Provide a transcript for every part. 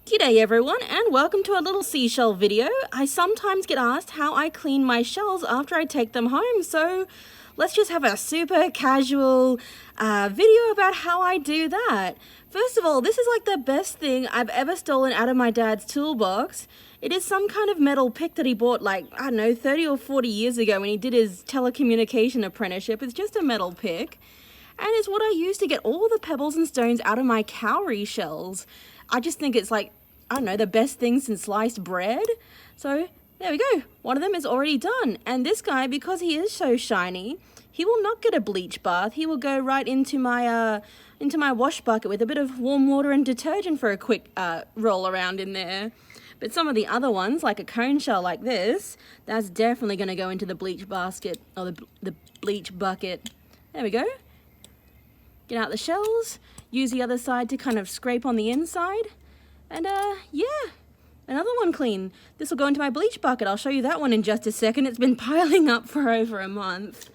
G'day everyone and welcome to a little seashell video. I sometimes get asked how I clean my shells after I take them home, so let's just have a super casual video about how I do that. First of all, this is like the best thing I've ever stolen out of my dad's toolbox. It is some kind of metal pick that he bought like, I don't know, 30 or 40 years ago when he did his telecommunication apprenticeship. It's just a metal pick. And it's what I use to get all the pebbles and stones out of my cowrie shells. I just think it's like, I don't know, the best thing since sliced bread. So there we go. One of them is already done. And this guy, because he is so shiny, he will not get a bleach bath. He will go right into my wash bucket with a bit of warm water and detergent for a quick roll around in there. But some of the other ones, like a cone shell like this, that's definitely going to go into the bleach basket or the bleach bucket. There we go. Get out the shells. Use the other side to kind of scrape on the inside. And yeah, another one clean. This will go into my bleach bucket. I'll show you that one in just a second. It's been piling up for over a month.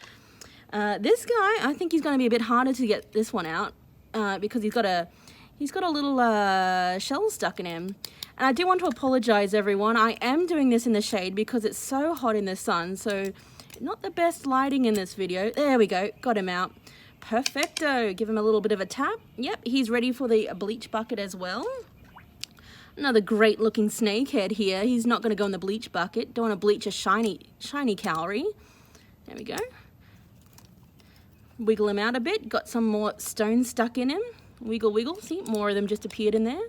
This guy, I think he's going to be a bit harder to get this one out because he's got a little shell stuck in him. And I do want to apologize, everyone. I am doing this in the shade because it's so hot in the sun. So not the best lighting in this video. There we go. Got him out. Perfecto. Give him a little bit of a tap. Yep, he's ready for the bleach bucket as well. Another great looking snakehead here. He's not going to go in the bleach bucket. Don't want to bleach a shiny cowrie. There we go. Wiggle him out a bit. Got some more stones stuck in him. Wiggle, wiggle. See, more of them just appeared in there.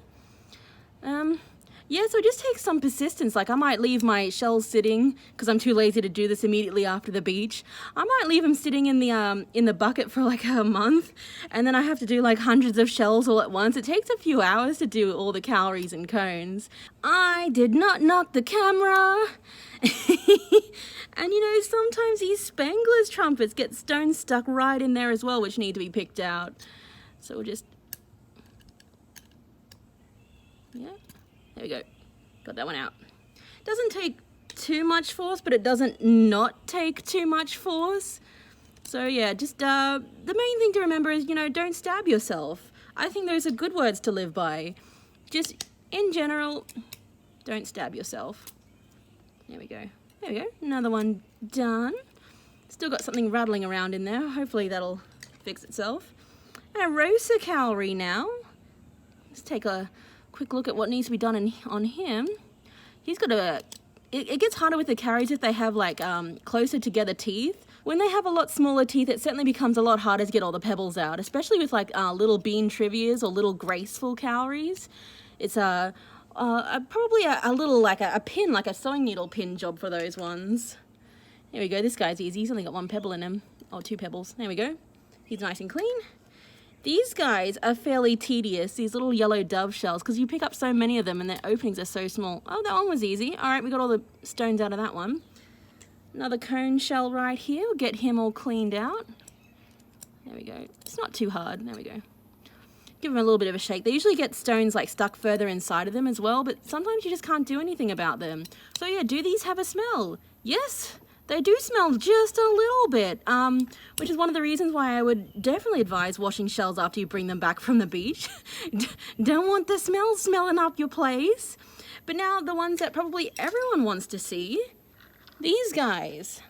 Yeah, so it just takes some persistence. Like I might leave my shells sitting because I'm too lazy to do this immediately after the beach. I might leave them sitting in the bucket for like a month, and then I have to do like hundreds of shells all at once. It takes a few hours to do all the cowries and cones. I did not knock the camera. And you know, sometimes these Spangler's trumpets get stones stuck right in there as well, which need to be picked out. So we'll just, yeah. There we go. Got that one out. Doesn't take too much force, but it doesn't not take too much force. So yeah, just the main thing to remember is, you know, don't stab yourself. I think those are good words to live by. Just in general, don't stab yourself. There we go. There we go. Another one done. Still got something rattling around in there. Hopefully that'll fix itself. And a rosa cowrie now. Let's take a quick look at what needs to be done on him. He's got it gets harder with the cowries if they have like closer together teeth. When they have a lot smaller teeth, it certainly becomes a lot harder to get all the pebbles out, especially with like little bean trivias or little graceful cowries. It's probably a little like a pin, like a sewing needle pin job for those ones. There we go. This guy's easy. He's only got one pebble in him, or two pebbles. There we go. He's nice and clean. These guys are fairly tedious, these little yellow dove shells, because you pick up so many of them and their openings are so small. Oh, that one was easy. All right, we got all the stones out of that one. Another cone shell right here. We'll get him all cleaned out. There we go. It's not too hard. There we go. Give them a little bit of a shake. They usually get stones like stuck further inside of them as well, but sometimes you just can't do anything about them. So yeah, do these have a smell? Yes. They do smell just a little bit, which is one of the reasons why I would definitely advise washing shells after you bring them back from the beach. Don't want the smell smelling up your place. But now the ones that probably everyone wants to see, these guys.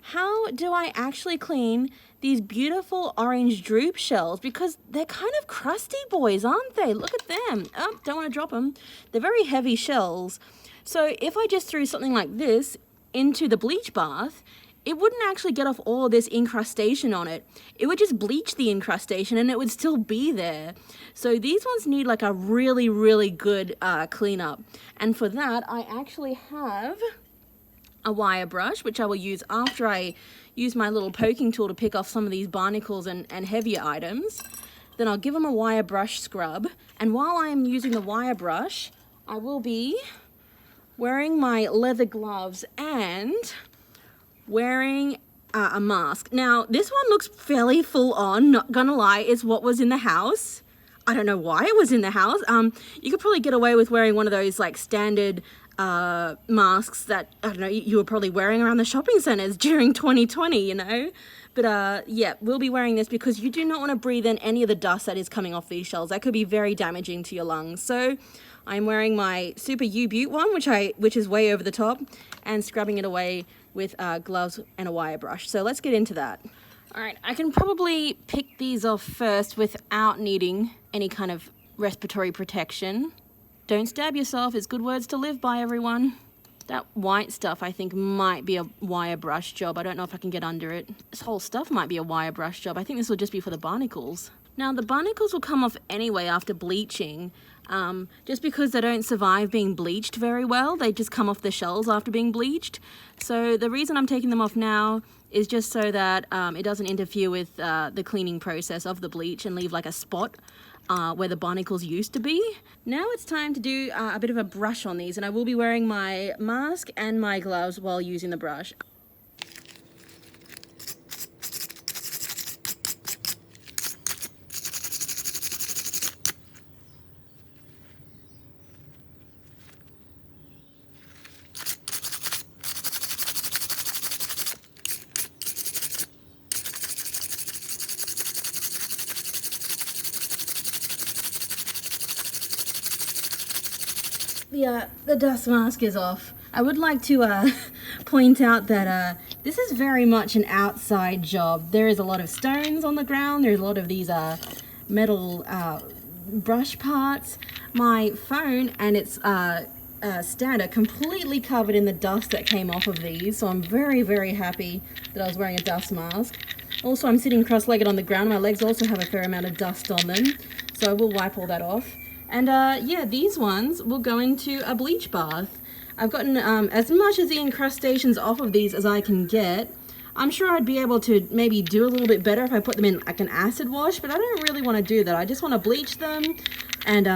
How do I actually clean these beautiful orange droop shells? Because they're kind of crusty boys, aren't they? Look at them. Oh, don't want to drop them. They're very heavy shells. So if I just threw something like this into the bleach bath, it wouldn't actually get off all this incrustation on it. It would just bleach the incrustation and it would still be there. So these ones need like a really, really good cleanup. And for that, I actually have a wire brush, which I will use after I use my little poking tool to pick off some of these barnacles and heavier items. Then I'll give them a wire brush scrub. And while I'm using the wire brush, I will be wearing my leather gloves and wearing a mask. Now, this one looks fairly full on, not gonna lie. It's what was in the house. I don't know why it was in the house. You could probably get away with wearing one of those like standard masks that, I don't know, you were probably wearing around the shopping centers during 2020, you know? But yeah, we'll be wearing this because you do not want to breathe in any of the dust that is coming off these shells. That could be very damaging to your lungs. So I'm wearing my Super U-Butte one, which is way over the top, and scrubbing it away with gloves and a wire brush. So let's get into that. All right, I can probably pick these off first without needing any kind of respiratory protection. Don't stab yourself, it's good words to live by, everyone. That white stuff I think might be a wire brush job. I don't know if I can get under it. This whole stuff might be a wire brush job. I think this will just be for the barnacles. Now the barnacles will come off anyway after bleaching, just because they don't survive being bleached very well. They just come off the shells after being bleached. So the reason I'm taking them off now is just so that it doesn't interfere with the cleaning process of the bleach and leave like a spot where the barnacles used to be. Now it's time to do a bit of a brush on these, and I will be wearing my mask and my gloves while using the brush. The dust mask is off. I would like to point out that this is very much an outside job. There is a lot of stones on the ground. There's a lot of these metal brush parts. My phone and its stand are completely covered in the dust that came off of these, so I'm very, very happy that I was wearing a dust mask. Also, I'm sitting cross-legged on the ground. My legs also have a fair amount of dust on them, so I will wipe all that off. And yeah, these ones will go into a bleach bath. I've gotten as much of the incrustations off of these as I can get. I'm sure I'd be able to maybe do a little bit better if I put them in like an acid wash, but I don't really want to do that. I just want to bleach them, and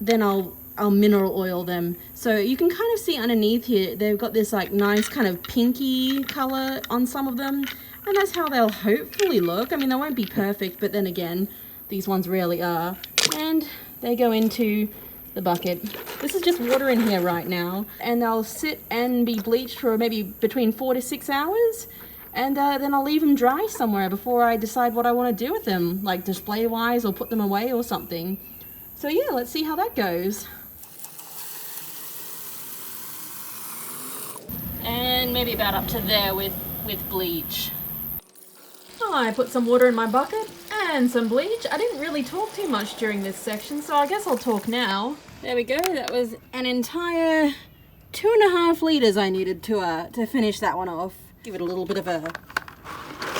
then I'll mineral oil them. So you can kind of see underneath here, they've got this like nice kind of pinky color on some of them, and that's how they'll hopefully look. I mean, they won't be perfect, but then again, these ones really are. And they go into the bucket. This is just water in here right now, and they'll sit and be bleached for maybe between 4 to 6 hours, and then I'll leave them dry somewhere before I decide what I want to do with them, like display wise or put them away or something. So yeah, let's see how that goes. And maybe about up to there with bleach. Oh, I put some water in my bucket and some bleach. I didn't really talk too much during this section, so I guess I'll talk now. There we go. That was an entire 2.5 liters I needed to finish that one off. Give it a little bit of a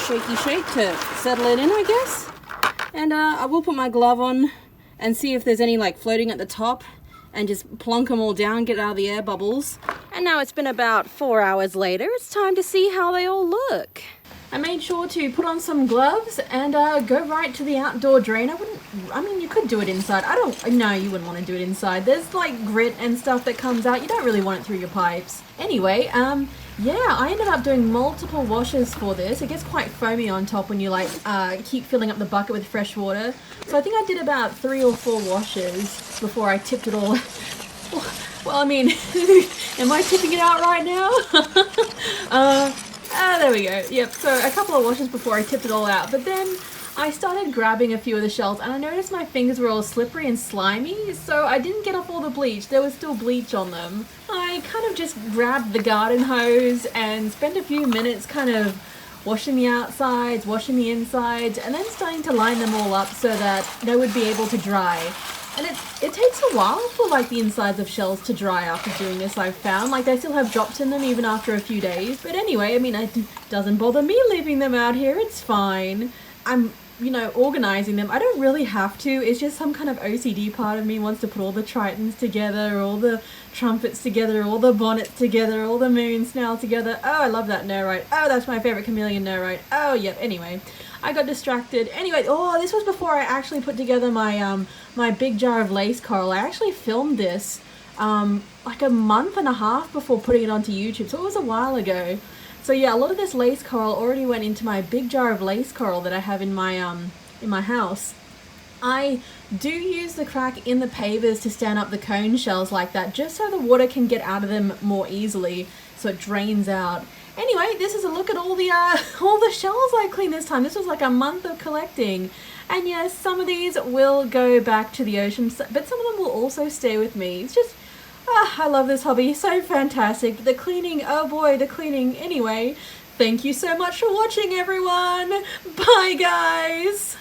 shaky shake to settle it in, I guess. And I will put my glove on and see if there's any like floating at the top, and just plonk them all down, get out of the air bubbles. And now it's been about 4 hours later. It's time to see how they all look. I made sure to put on some gloves and go right to the outdoor drain. I mean, you could do it inside. No, you wouldn't want to do it inside. There's like grit and stuff that comes out. You don't really want it through your pipes. Anyway, yeah, I ended up doing multiple washes for this. It gets quite foamy on top when you like keep filling up the bucket with fresh water. So I think I did about 3 or 4 washes before I tipped it all. Well, I mean, am I tipping it out right now? There we go. Yep, so a couple of washes before I tipped it all out. But then I started grabbing a few of the shells, and I noticed my fingers were all slippery and slimy, so I didn't get off all the bleach. There was still bleach on them. I kind of just grabbed the garden hose and spent a few minutes kind of washing the outsides, washing the insides, and then starting to line them all up so that they would be able to dry. And it takes a while for like the insides of shells to dry after doing this, I've found. Like they still have drops in them even after a few days. But anyway, I mean, it doesn't bother me leaving them out here. It's fine. I'm, you know, organizing them. I don't really have to. It's just some kind of OCD part of me wants to put all the tritons together, all the trumpets together, all the bonnets together, all the moon snail together. Oh, I love that nurite. Oh, that's my favorite chameleon nurite. Oh, yep. Anyway, I got distracted. Anyway, oh, this was before I actually put together my my big jar of lace coral. I actually filmed this like a month and a half before putting it onto YouTube, so it was a while ago. So yeah, a lot of this lace coral already went into my big jar of lace coral that I have in my house. I do use the crack in the pavers to stand up the cone shells like that, just so the water can get out of them more easily, so it drains out. Anyway, this is a look at all the shells I cleaned this time. This was like a month of collecting, And yes, some of these will go back to the ocean, but some of them will also stay with me. It's just, I love this hobby, so fantastic. The cleaning, oh boy, the cleaning. Anyway, thank you so much for watching, everyone. Bye, guys.